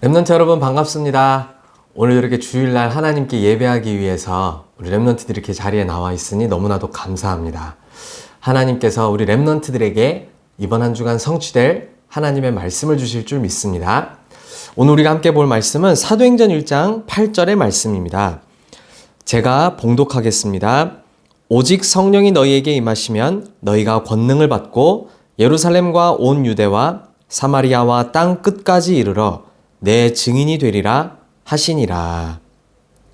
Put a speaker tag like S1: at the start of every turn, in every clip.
S1: 렘넌트 여러분 반갑습니다. 오늘 이렇게 주일날 하나님께 예배하기 위해서 우리 렘넌트들이 이렇게 자리에 나와 있으니 너무나도 감사합니다. 하나님께서 우리 렘넌트들에게 이번 한 주간 성취될 하나님의 말씀을 주실 줄 믿습니다. 오늘 우리가 함께 볼 말씀은 사도행전 1장 8절의 말씀입니다. 제가 봉독하겠습니다. 오직 성령이 너희에게 임하시면 너희가 권능을 받고 예루살렘과 온 유대와 사마리아와 땅 끝까지 이르러 내 증인이 되리라 하시니라.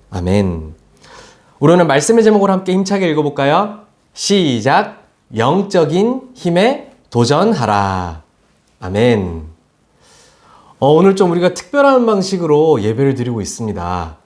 S1: 아멘. 우리 오늘 말씀의 제목을 함께 힘차게 읽어볼까요? 시작! 영적인 힘에 도전하라. 아멘. 오늘 좀 우리가 특별한 방식으로 예배를 드리고 있습니다.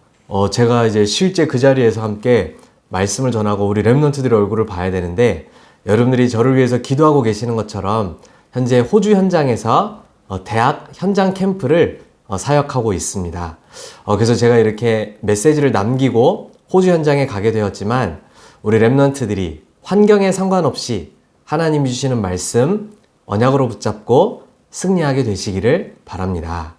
S1: 제가 이제 실제 그 자리에서 함께 말씀을 전하고 우리 렘넌트들의 얼굴을 봐야 되는데, 여러분들이 저를 위해서 기도하고 계시는 것처럼 현재 호주 현장에서 대학 현장 캠프를 사역하고 있습니다. 그래서 제가 이렇게 메시지를 남기고 호주 현장에 가게 되었지만, 우리 렘넌트들이 환경에 상관없이 하나님이 주시는 말씀 언약으로 붙잡고 승리하게 되시기를 바랍니다.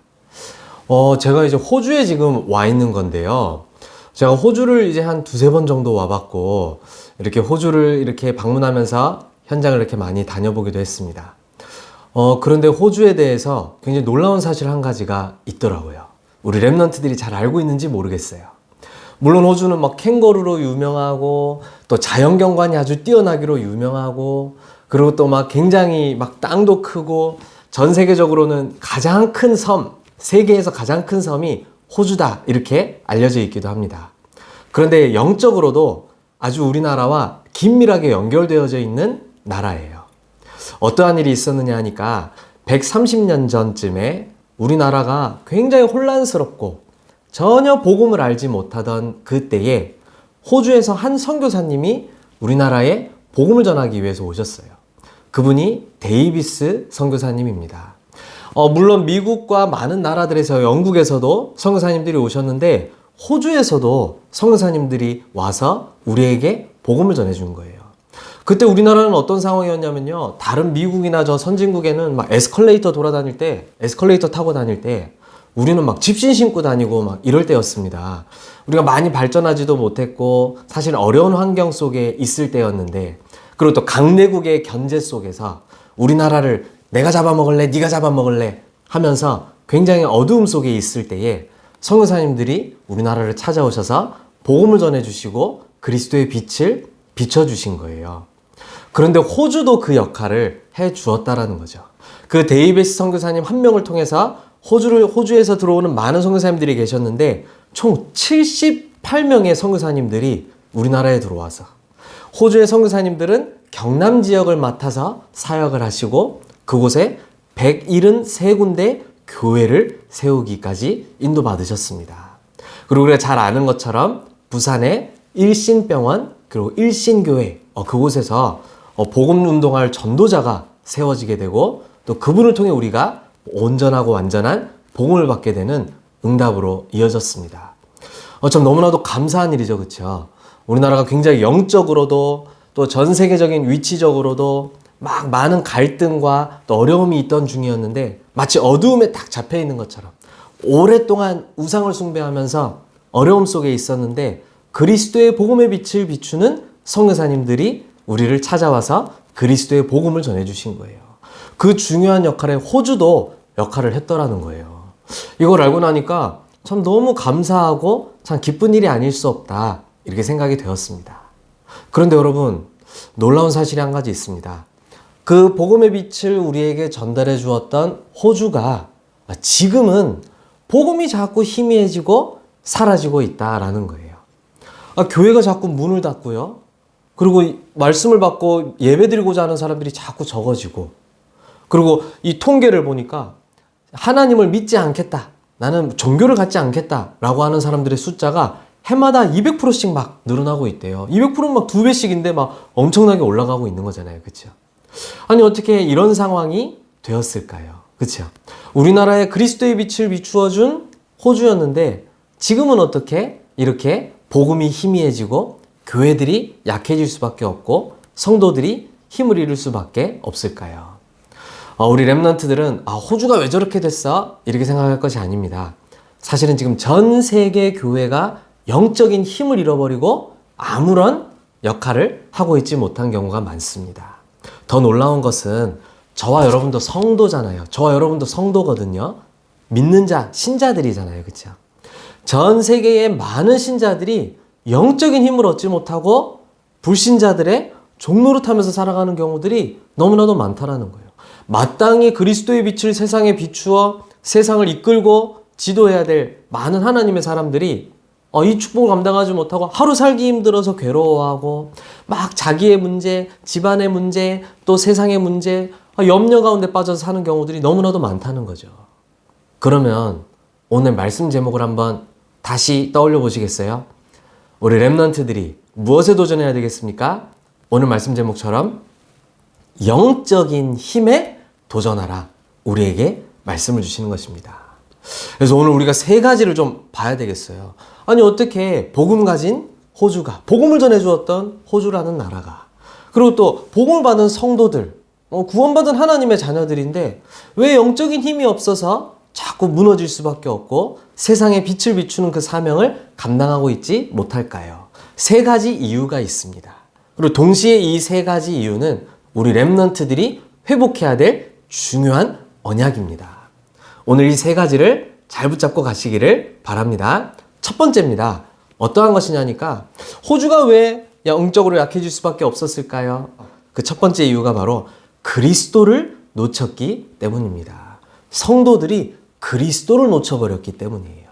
S1: 제가 이제 호주에 지금 와 있는 건데요. 제가 호주를 이제 한 두세 번 정도 와봤고, 이렇게 호주를 이렇게 방문하면서 현장을 이렇게 많이 다녀보기도 했습니다. 그런데 호주에 대해서 굉장히 놀라운 사실 한 가지가 있더라고요. 우리 렘넌트들이 잘 알고 있는지 모르겠어요. 물론 호주는 막 캥거루로 유명하고, 또 자연경관이 아주 뛰어나기로 유명하고, 그리고 또 막 굉장히 막 땅도 크고, 전 세계적으로는 가장 큰 섬, 세계에서 가장 큰 섬이 호주다, 이렇게 알려져 있기도 합니다. 그런데 영적으로도 아주 우리나라와 긴밀하게 연결되어져 있는 나라예요. 어떠한 일이 있었느냐 하니까 130년 전쯤에 우리나라가 굉장히 혼란스럽고 전혀 복음을 알지 못하던 그때에 호주에서 한 선교사님이 우리나라에 복음을 전하기 위해서 오셨어요. 그분이 데이비스 선교사님입니다. 물론 미국과 많은 나라들에서, 영국에서도 선교사님들이 오셨는데, 호주에서도 선교사님들이 와서 우리에게 복음을 전해준 거예요. 그때 우리나라는 어떤 상황이었냐면요, 다른 미국이나 저 선진국에는 막 에스컬레이터 에스컬레이터 타고 다닐 때 우리는 막 집신 신고 다니고 막 이럴 때였습니다. 우리가 많이 발전하지도 못했고 사실 어려운 환경 속에 있을 때였는데, 그리고 또 강대국의 견제 속에서 우리나라를 내가 잡아먹을래, 네가 잡아먹을래 하면서 굉장히 어두움 속에 있을 때에 선교사님들이 우리나라를 찾아오셔서 복음을 전해주시고 그리스도의 빛을 비춰주신 거예요. 그런데 호주도 그 역할을 해주었다라는 거죠. 그 데이비스 선교사님 한 명을 통해서 호주에서 들어오는 많은 선교사님들이 계셨는데, 총 78명의 선교사님들이 우리나라에 들어와서, 호주의 선교사님들은 경남 지역을 맡아서 사역을 하시고 그곳에 173군데 교회를 세우기까지 인도받으셨습니다. 그리고 우리가 잘 아는 것처럼 부산의 일신병원, 그리고 일신교회, 그곳에서 복음운동할 전도자가 세워지게 되고, 또 그분을 통해 우리가 온전하고 완전한 복음을 받게 되는 응답으로 이어졌습니다. 참 너무나도 감사한 일이죠, 그렇죠? 우리나라가 굉장히 영적으로도 또 전 세계적인 위치적으로도 막 많은 갈등과 또 어려움이 있던 중이었는데, 마치 어두움에 딱 잡혀 있는 것처럼 오랫동안 우상을 숭배하면서 어려움 속에 있었는데, 그리스도의 복음의 빛을 비추는 선교사님들이 우리를 찾아와서 그리스도의 복음을 전해주신 거예요. 그 중요한 역할에 호주도 역할을 했더라는 거예요. 이걸 알고 나니까 참 너무 감사하고 참 기쁜 일이 아닐 수 없다, 이렇게 생각이 되었습니다. 그런데 여러분, 놀라운 사실이 한 가지 있습니다. 그 복음의 빛을 우리에게 전달해 주었던 호주가 지금은 복음이 자꾸 희미해지고 사라지고 있다라는 거예요. 교회가 자꾸 문을 닫고요. 그리고 말씀을 받고 예배드리고자 하는 사람들이 자꾸 적어지고, 그리고 이 통계를 보니까 하나님을 믿지 않겠다, 나는 종교를 갖지 않겠다 라고 하는 사람들의 숫자가 해마다 200%씩 막 늘어나고 있대요. 200%는 막 2배씩인데 막 엄청나게 올라가고 있는 거잖아요. 그렇죠? 아니, 어떻게 이런 상황이 되었을까요? 그렇죠? 우리나라에 그리스도의 빛을 비추어준 호주였는데, 지금은 어떻게 이렇게 복음이 희미해지고 교회들이 약해질 수밖에 없고 성도들이 힘을 잃을 수밖에 없을까요? 우리 랩런트들은 호주가 왜 저렇게 됐어? 이렇게 생각할 것이 아닙니다. 사실은 지금 전 세계 교회가 영적인 힘을 잃어버리고 아무런 역할을 하고 있지 못한 경우가 많습니다. 더 놀라운 것은 저와 여러분도 성도잖아요. 저와 여러분도 성도거든요. 믿는 자, 신자들이잖아요. 그렇죠? 전 세계의 많은 신자들이 영적인 힘을 얻지 못하고 불신자들의 종노릇하면서 살아가는 경우들이 너무나도 많다라는 거예요. 마땅히 그리스도의 빛을 세상에 비추어 세상을 이끌고 지도해야 될 많은 하나님의 사람들이 이 축복을 감당하지 못하고 하루 살기 힘들어서 괴로워하고 막 자기의 문제, 집안의 문제, 또 세상의 문제, 염려 가운데 빠져서 사는 경우들이 너무나도 많다는 거죠. 그러면 오늘 말씀 제목을 한번 다시 떠올려 보시겠어요? 우리 랩런트들이 무엇에 도전해야 되겠습니까? 오늘 말씀 제목처럼 영적인 힘에 도전하라. 우리에게 말씀을 주시는 것입니다. 그래서 오늘 우리가 세 가지를 좀 봐야 되겠어요. 아니 어떻게 복음 가진 호주가, 복음을 전해주었던 호주라는 나라가, 그리고 또 복음을 받은 성도들, 구원받은 하나님의 자녀들인데 왜 영적인 힘이 없어서 자꾸 무너질 수밖에 없고 세상에 빛을 비추는 그 사명을 감당하고 있지 못할까요? 세 가지 이유가 있습니다. 그리고 동시에 이 세 가지 이유는 우리 랩런트들이 회복해야 될 중요한 언약입니다. 오늘 이 세 가지를 잘 붙잡고 가시기를 바랍니다. 첫 번째입니다. 어떠한 것이냐니까 호주가 왜 영적으로 약해질 수밖에 없었을까요? 그 첫 번째 이유가 바로 그리스도를 놓쳤기 때문입니다. 성도들이 그리스도를 놓쳐버렸기 때문이에요.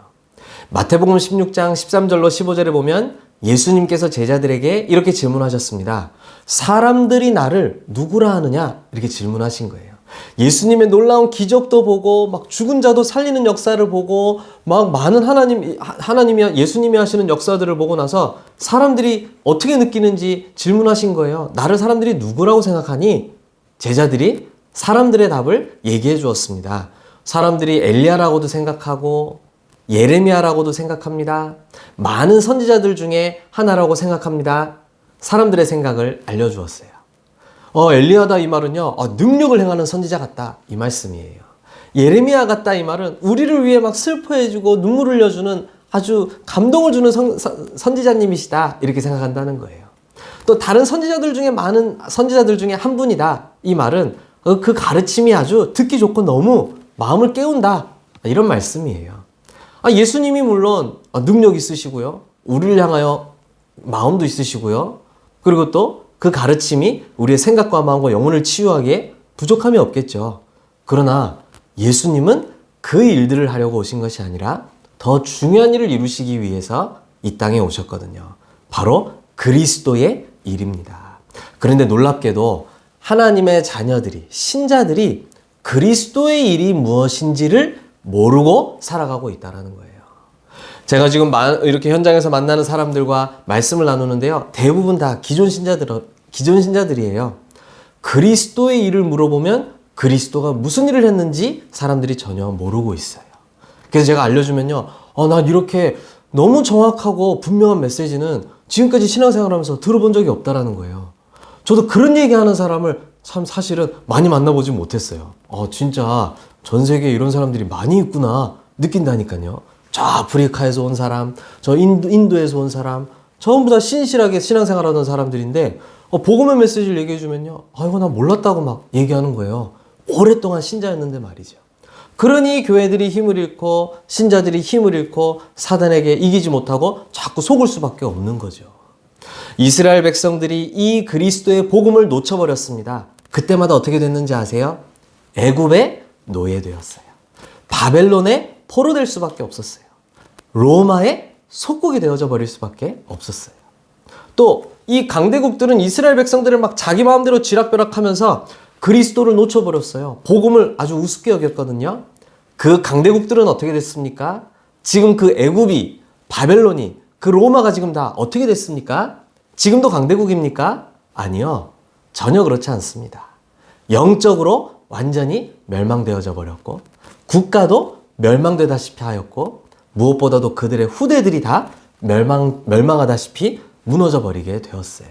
S1: 마태복음 16장 13절로 15절에 보면 예수님께서 제자들에게 이렇게 질문하셨습니다. 사람들이 나를 누구라 하느냐? 이렇게 질문하신 거예요. 예수님의 놀라운 기적도 보고 막 죽은 자도 살리는 역사를 보고 막 많은 하나님이 예수님이 하시는 역사들을 보고 나서 사람들이 어떻게 느끼는지 질문하신 거예요. 나를 사람들이 누구라고 생각하니? 제자들이 사람들의 답을 얘기해 주었습니다. 사람들이 엘리야라고도 생각하고 예레미야라고도 생각합니다. 많은 선지자들 중에 하나라고 생각합니다. 사람들의 생각을 알려주었어요. 엘리야다 이 말은요, 능력을 행하는 선지자 같다 이 말씀이에요. 예레미야 같다 이 말은 우리를 위해 막 슬퍼해주고 눈물을 흘려주는 아주 감동을 주는 선지자님이시다 이렇게 생각한다는 거예요. 또 다른 선지자들 중에 많은 선지자들 중에 한 분이다 이 말은 그 가르침이 아주 듣기 좋고 너무 마음을 깨운다 이런 말씀이에요. 예수님이 물론 능력 있으시고요, 우리를 향하여 마음도 있으시고요, 그리고 또 그 가르침이 우리의 생각과 마음과 영혼을 치유하기에 부족함이 없겠죠. 그러나 예수님은 그 일들을 하려고 오신 것이 아니라 더 중요한 일을 이루시기 위해서 이 땅에 오셨거든요. 바로 그리스도의 일입니다. 그런데 놀랍게도 하나님의 자녀들이, 신자들이 그리스도의 일이 무엇인지를 모르고 살아가고 있다는 거예요. 제가 지금 이렇게 현장에서 만나는 사람들과 말씀을 나누는데요. 대부분 다 기존 신자들이에요. 그리스도의 일을 물어보면 그리스도가 무슨 일을 했는지 사람들이 전혀 모르고 있어요. 그래서 제가 알려주면요. 난 이렇게 너무 정확하고 분명한 메시지는 지금까지 신앙생활하면서 들어본 적이 없다라는 거예요. 저도 그런 얘기하는 사람을 참 사실은 많이 만나보지 못했어요. 진짜 전 세계에 이런 사람들이 많이 있구나 느낀다니까요. 저 아프리카에서 온 사람, 저 인도에서 온 사람, 전부 다 신실하게 신앙생활하는 사람들인데 복음의 메시지를 얘기해주면요, 이거 나 몰랐다고 막 얘기하는 거예요. 오랫동안 신자였는데 말이죠. 그러니 교회들이 힘을 잃고 신자들이 힘을 잃고 사단에게 이기지 못하고 자꾸 속을 수밖에 없는 거죠. 이스라엘 백성들이 이 그리스도의 복음을 놓쳐버렸습니다. 그때마다 어떻게 됐는지 아세요? 애굽의 노예되었어요. 바벨론의 포로될 수밖에 없었어요. 로마의 속국이 되어져 버릴 수밖에 없었어요. 또 이 강대국들은 이스라엘 백성들을 막 자기 마음대로 쥐락펴락하면서 그리스도를 놓쳐버렸어요. 복음을 아주 우습게 여겼거든요. 그 강대국들은 어떻게 됐습니까? 지금 그 애굽이, 바벨론이, 그 로마가 지금 다 어떻게 됐습니까? 지금도 강대국입니까? 아니요. 전혀 그렇지 않습니다. 영적으로 완전히 멸망되어져 버렸고 국가도 멸망되다시피 하였고 무엇보다도 그들의 후대들이 다 멸망하다시피 무너져 버리게 되었어요.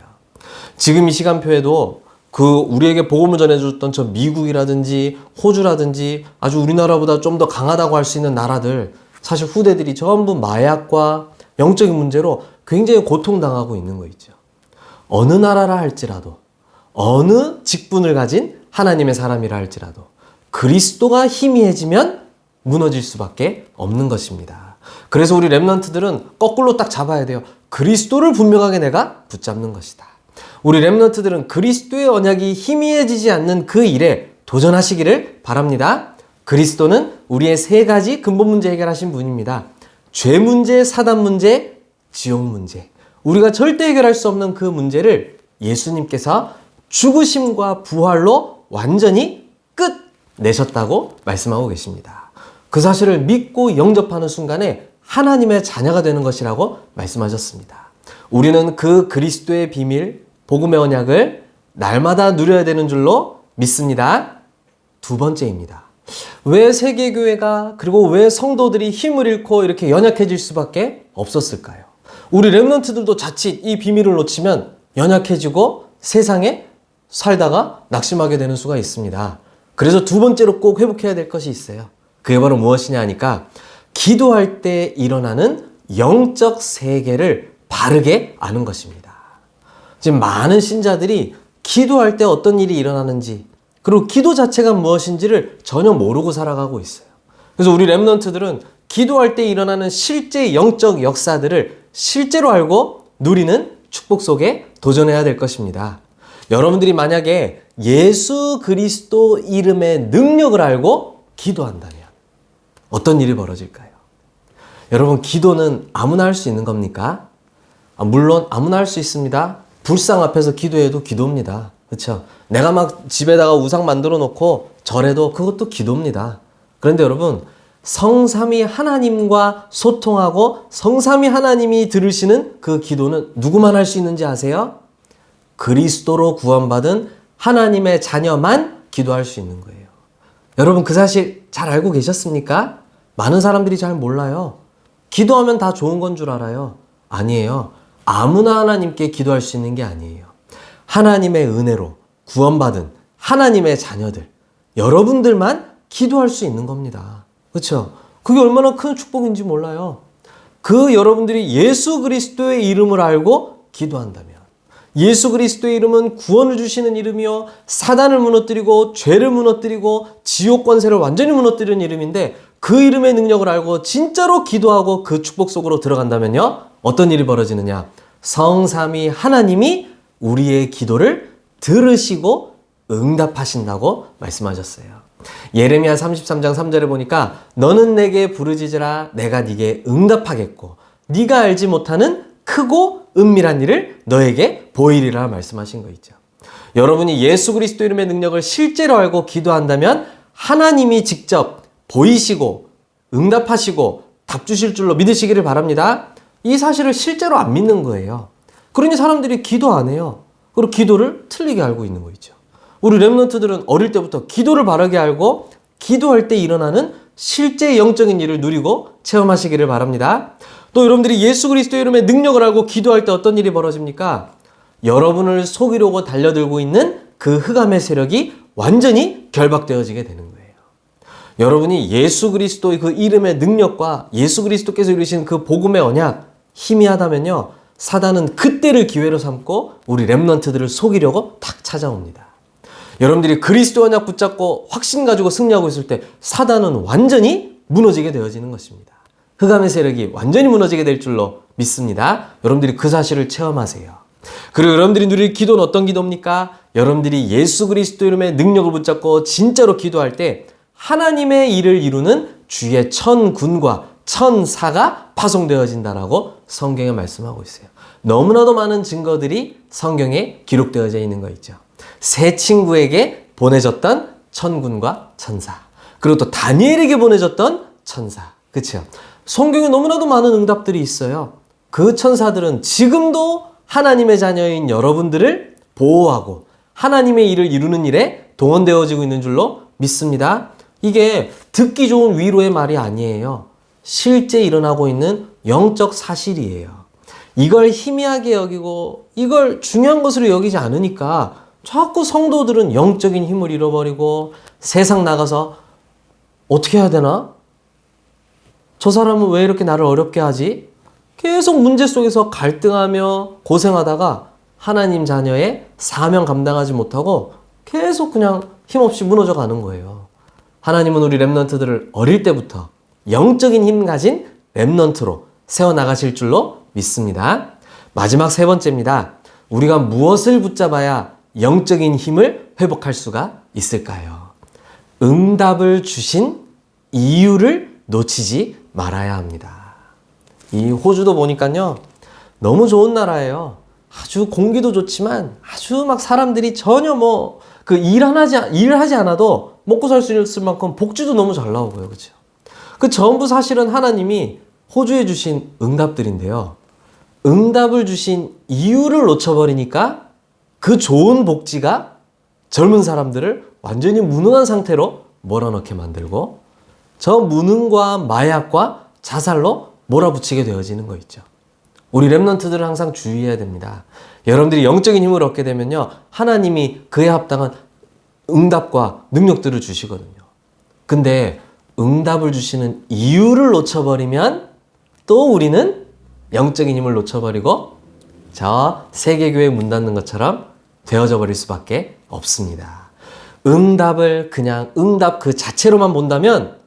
S1: 지금 이 시간표에도 우리에게 복음을 전해줬던 저 미국이라든지 호주라든지 아주 우리나라보다 좀 더 강하다고 할 수 있는 나라들, 사실 후대들이 전부 마약과 영적인 문제로 굉장히 고통당하고 있는 거 있죠. 어느 나라라 할지라도, 어느 직분을 가진 하나님의 사람이라 할지라도 그리스도가 희미해지면 무너질 수밖에 없는 것입니다. 그래서 우리 렘넌트들은 거꾸로 딱 잡아야 돼요. 그리스도를 분명하게 내가 붙잡는 것이다. 우리 렘넌트들은 그리스도의 언약이 희미해지지 않는 그 일에 도전하시기를 바랍니다. 그리스도는 우리의 세 가지 근본 문제 해결하신 분입니다. 죄 문제, 사단 문제, 지옥 문제. 우리가 절대 해결할 수 없는 그 문제를 예수님께서 죽으심과 부활로 완전히 끝내셨다고 말씀하고 계십니다. 그 사실을 믿고 영접하는 순간에 하나님의 자녀가 되는 것이라고 말씀하셨습니다. 우리는 그 그리스도의 비밀, 복음의 언약을 날마다 누려야 되는 줄로 믿습니다. 두 번째입니다. 왜 세계교회가 그리고 왜 성도들이 힘을 잃고 이렇게 연약해질 수밖에 없었을까요? 우리 렘넌트들도 자칫 이 비밀을 놓치면 연약해지고 세상에 살다가 낙심하게 되는 수가 있습니다. 그래서 두 번째로 꼭 회복해야 될 것이 있어요. 그게 바로 무엇이냐 하니까 기도할 때 일어나는 영적 세계를 바르게 아는 것입니다. 지금 많은 신자들이 기도할 때 어떤 일이 일어나는지 그리고 기도 자체가 무엇인지를 전혀 모르고 살아가고 있어요. 그래서 우리 렘넌트들은 기도할 때 일어나는 실제 영적 역사들을 실제로 알고 누리는 축복 속에 도전해야 될 것입니다. 여러분들이 만약에 예수 그리스도 이름의 능력을 알고 기도한다면 어떤 일이 벌어질까요? 여러분, 기도는 아무나 할 수 있는 겁니까? 물론 아무나 할 수 있습니다. 불상 앞에서 기도해도 기도입니다. 그렇죠? 내가 막 집에다가 우상 만들어 놓고 절해도 그것도 기도입니다. 그런데 여러분, 성삼위 하나님과 소통하고 성삼위 하나님이 들으시는 그 기도는 누구만 할 수 있는지 아세요? 그리스도로 구원받은 하나님의 자녀만 기도할 수 있는 거예요. 여러분, 그 사실 잘 알고 계셨습니까? 많은 사람들이 잘 몰라요. 기도하면 다 좋은 건 줄 알아요. 아니에요. 아무나 하나님께 기도할 수 있는 게 아니에요. 하나님의 은혜로 구원받은 하나님의 자녀들, 여러분들만 기도할 수 있는 겁니다. 그렇죠? 그게 얼마나 큰 축복인지 몰라요. 그 여러분들이 예수 그리스도의 이름을 알고 기도한다면, 예수 그리스도의 이름은 구원을 주시는 이름이요, 사단을 무너뜨리고 죄를 무너뜨리고 지옥 권세를 완전히 무너뜨리는 이름인데, 그 이름의 능력을 알고 진짜로 기도하고 그 축복 속으로 들어간다면요, 어떤 일이 벌어지느냐? 성삼위 하나님이 우리의 기도를 들으시고 응답하신다고 말씀하셨어요. 예레미야 33장 3절에 보니까 너는 내게 부르짖으라 내가 네게 응답하겠고 네가 알지 못하는 크고 은밀한 일을 너에게 보이리라 말씀하신 거 있죠. 여러분이 예수 그리스도 이름의 능력을 실제로 알고 기도한다면 하나님이 직접 보이시고 응답하시고 답 주실 줄로 믿으시기를 바랍니다. 이 사실을 실제로 안 믿는 거예요. 그러니 사람들이 기도 안 해요. 그리고 기도를 틀리게 알고 있는 거 있죠. 우리 렘넌트들은 어릴 때부터 기도를 바르게 알고 기도할 때 일어나는 실제 영적인 일을 누리고 체험하시기를 바랍니다. 또 여러분들이 예수 그리스도 이름의 능력을 알고 기도할 때 어떤 일이 벌어집니까? 여러분을 속이려고 달려들고 있는 그 흑암의 세력이 완전히 결박되어지게 되는 거예요. 여러분이 예수 그리스도의 그 이름의 능력과 예수 그리스도께서 이루신 그 복음의 언약 희미하다면요, 사단은 그때를 기회로 삼고 우리 렘넌트들을 속이려고 탁 찾아옵니다. 여러분들이 그리스도 언약 붙잡고 확신 가지고 승리하고 있을 때 사단은 완전히 무너지게 되어지는 것입니다. 흑암의 세력이 완전히 무너지게 될 줄로 믿습니다. 여러분들이 그 사실을 체험하세요. 그리고 여러분들이 누릴 기도는 어떤 기도입니까? 여러분들이 예수 그리스도 이름의 능력을 붙잡고 진짜로 기도할 때 하나님의 일을 이루는 주의 천군과 천사가 파송되어진다라고 성경에 말씀하고 있어요. 너무나도 많은 증거들이 성경에 기록되어져 있는 거 있죠. 세 친구에게 보내졌던 천군과 천사, 그리고 또 다니엘에게 보내졌던 천사. 그렇죠? 성경에 너무나도 많은 응답들이 있어요. 그 천사들은 지금도 하나님의 자녀인 여러분들을 보호하고 하나님의 일을 이루는 일에 동원되어지고 있는 줄로 믿습니다. 이게 듣기 좋은 위로의 말이 아니에요. 실제 일어나고 있는 영적 사실이에요. 이걸 희미하게 여기고 이걸 중요한 것으로 여기지 않으니까 자꾸 성도들은 영적인 힘을 잃어버리고 세상 나가서 어떻게 해야 되나? 저 사람은 왜 이렇게 나를 어렵게 하지? 계속 문제 속에서 갈등하며 고생하다가 하나님 자녀의 사명 감당하지 못하고 계속 그냥 힘없이 무너져 가는 거예요. 하나님은 우리 렘넌트들을 어릴 때부터 영적인 힘 가진 렘넌트로 세워나가실 줄로 믿습니다. 마지막 세 번째입니다. 우리가 무엇을 붙잡아야 영적인 힘을 회복할 수가 있을까요? 응답을 주신 이유를 놓치지 말아야 합니다. 이 호주도 보니까요, 너무 좋은 나라예요. 아주 공기도 좋지만 아주 막 사람들이 전혀 일을 하지 않아도 먹고 살 수 있을 만큼 복지도 너무 잘 나오고요. 그렇죠? 그 전부 사실은 하나님이 호주에 주신 응답들인데요. 응답을 주신 이유를 놓쳐버리니까 그 좋은 복지가 젊은 사람들을 완전히 무능한 상태로 몰아넣게 만들고 저 무능과 마약과 자살로 몰아붙이게 되어지는 거 있죠. 우리 렘넌트들은 항상 주의해야 됩니다. 여러분들이 영적인 힘을 얻게 되면요, 하나님이 그에 합당한 응답과 능력들을 주시거든요. 근데 응답을 주시는 이유를 놓쳐버리면 또 우리는 영적인 힘을 놓쳐버리고 저 세계교회 문 닫는 것처럼 되어져 버릴 수밖에 없습니다. 응답을 그냥 응답 그 자체로만 본다면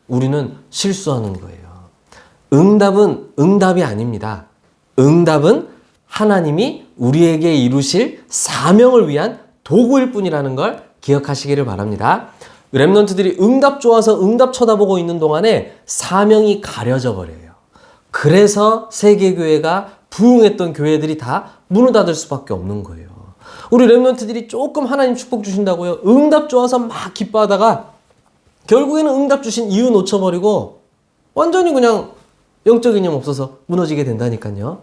S1: 우리는 실수하는 거예요. 응답은 응답이 아닙니다. 응답은 하나님이 우리에게 이루실 사명을 위한 도구일 뿐이라는 걸 기억하시기를 바랍니다. 렘넌트들이 응답 좋아서 응답 쳐다보고 있는 동안에 사명이 가려져 버려요. 그래서 세계교회가 부흥했던 교회들이 다 문을 닫을 수밖에 없는 거예요. 우리 렘넌트들이 조금 하나님 축복 주신다고요, 응답 좋아서 막 기뻐하다가 결국에는 응답 주신 이유 놓쳐버리고 완전히 그냥 영적인 힘 없어서 무너지게 된다니까요.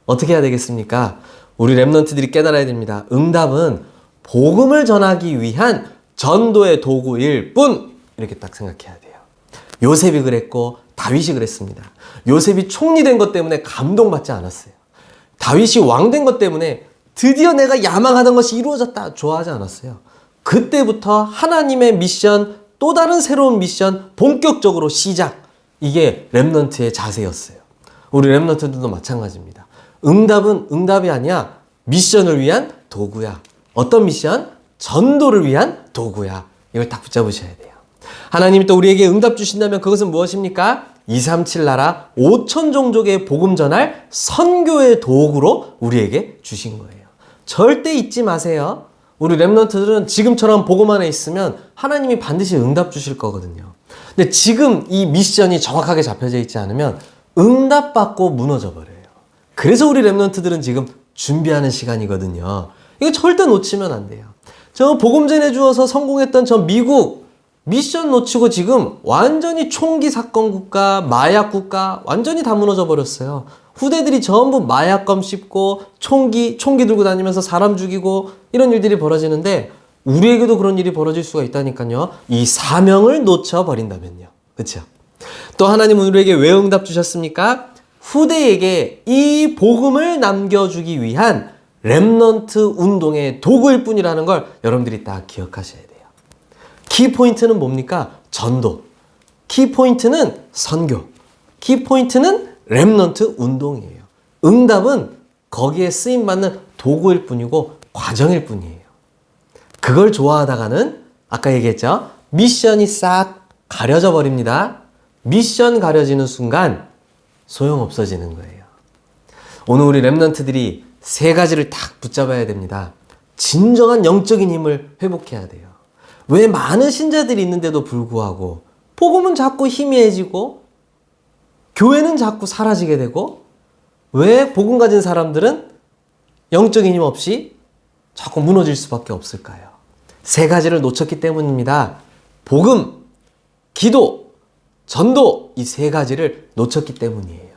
S1: 어떻게 해야 되겠습니까? 우리 렘넌트들이 깨달아야 됩니다. 응답은 복음을 전하기 위한 전도의 도구일 뿐, 이렇게 딱 생각해야 돼요. 요셉이 그랬고 다윗이 그랬습니다. 요셉이 총리 된 것 때문에 감동받지 않았어요. 다윗이 왕 된 것 때문에 드디어 내가 야망하던 것이 이루어졌다 좋아하지 않았어요. 그때부터 하나님의 미션, 또 다른 새로운 미션 본격적으로 시작. 이게 렘넌트의 자세였어요. 우리 렘넌트들도 마찬가지입니다. 응답은 응답이 아니야. 미션을 위한 도구야. 어떤 미션? 전도를 위한 도구야. 이걸 딱 붙잡으셔야 돼요. 하나님이 또 우리에게 응답 주신다면 그것은 무엇입니까? 237 나라 5천 종족의 복음 전할 선교의 도구로 우리에게 주신 거예요. 절대 잊지 마세요. 우리 렘넌트들은 지금처럼 복음 안에 있으면 하나님이 반드시 응답 주실 거거든요. 근데 지금 이 미션이 정확하게 잡혀져 있지 않으면 응답받고 무너져 버려요. 그래서 우리 렘넌트들은 지금 준비하는 시간이거든요. 이거 절대 놓치면 안 돼요. 저 복음 전해주어서 성공했던 저 미국 미션 놓치고 지금 완전히 총기 사건 국가, 마약 국가 완전히 다 무너져 버렸어요. 후대들이 전부 마약검 씹고 총기 들고 다니면서 사람 죽이고 이런 일들이 벌어지는데 우리에게도 그런 일이 벌어질 수가 있다니까요. 이 사명을 놓쳐버린다면요. 그렇죠? 또 하나님은 우리에게 왜 응답 주셨습니까? 후대에게 이 복음을 남겨주기 위한 렘넌트 운동의 도구일 뿐이라는 걸 여러분들이 딱 기억하셔야 돼요. 키포인트는 뭡니까? 전도. 키포인트는 선교. 키포인트는 렘넌트 운동이에요. 응답은 거기에 쓰임받는 도구일 뿐이고 과정일 뿐이에요. 그걸 좋아하다가는 아까 얘기했죠? 미션이 싹 가려져 버립니다. 미션 가려지는 순간 소용없어지는 거예요. 오늘 우리 렘넌트들이 세 가지를 딱 붙잡아야 됩니다. 진정한 영적인 힘을 회복해야 돼요. 왜 많은 신자들이 있는데도 불구하고 복음은 자꾸 희미해지고 교회는 자꾸 사라지게 되고 왜 복음 가진 사람들은 영적인 힘 없이 자꾸 무너질 수밖에 없을까요? 세 가지를 놓쳤기 때문입니다. 복음, 기도, 전도 이 세 가지를 놓쳤기 때문이에요.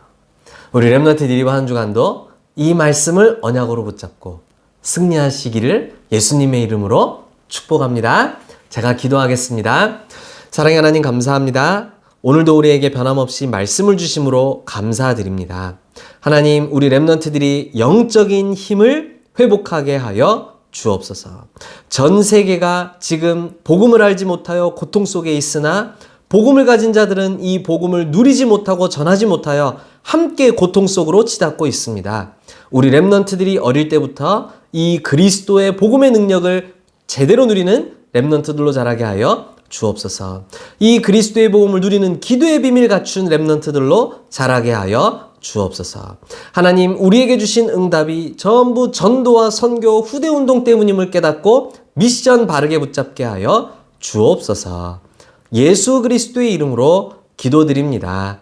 S1: 우리 렘넌트 니리바 한 주간도 이 말씀을 언약으로 붙잡고 승리하시기를 예수님의 이름으로 축복합니다. 제가 기도하겠습니다. 사랑의 하나님 감사합니다. 오늘도 우리에게 변함없이 말씀을 주심으로 감사드립니다. 하나님, 우리 렘넌트들이 영적인 힘을 회복하게 하여 주옵소서. 전 세계가 지금 복음을 알지 못하여 고통 속에 있으나 복음을 가진 자들은 이 복음을 누리지 못하고 전하지 못하여 함께 고통 속으로 치닫고 있습니다. 우리 렘넌트들이 어릴 때부터 이 그리스도의 복음의 능력을 제대로 누리는 렘넌트들로 자라게 하여 주옵소서. 이 그리스도의 복음을 누리는 기도의 비밀 갖춘 렘넌트들로 자라게 하여 주옵소서. 하나님, 우리에게 주신 응답이 전부 전도와 선교 후대 운동 때문임을 깨닫고 미션 바르게 붙잡게 하여 주옵소서. 예수 그리스도의 이름으로 기도드립니다.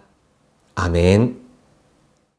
S1: 아멘.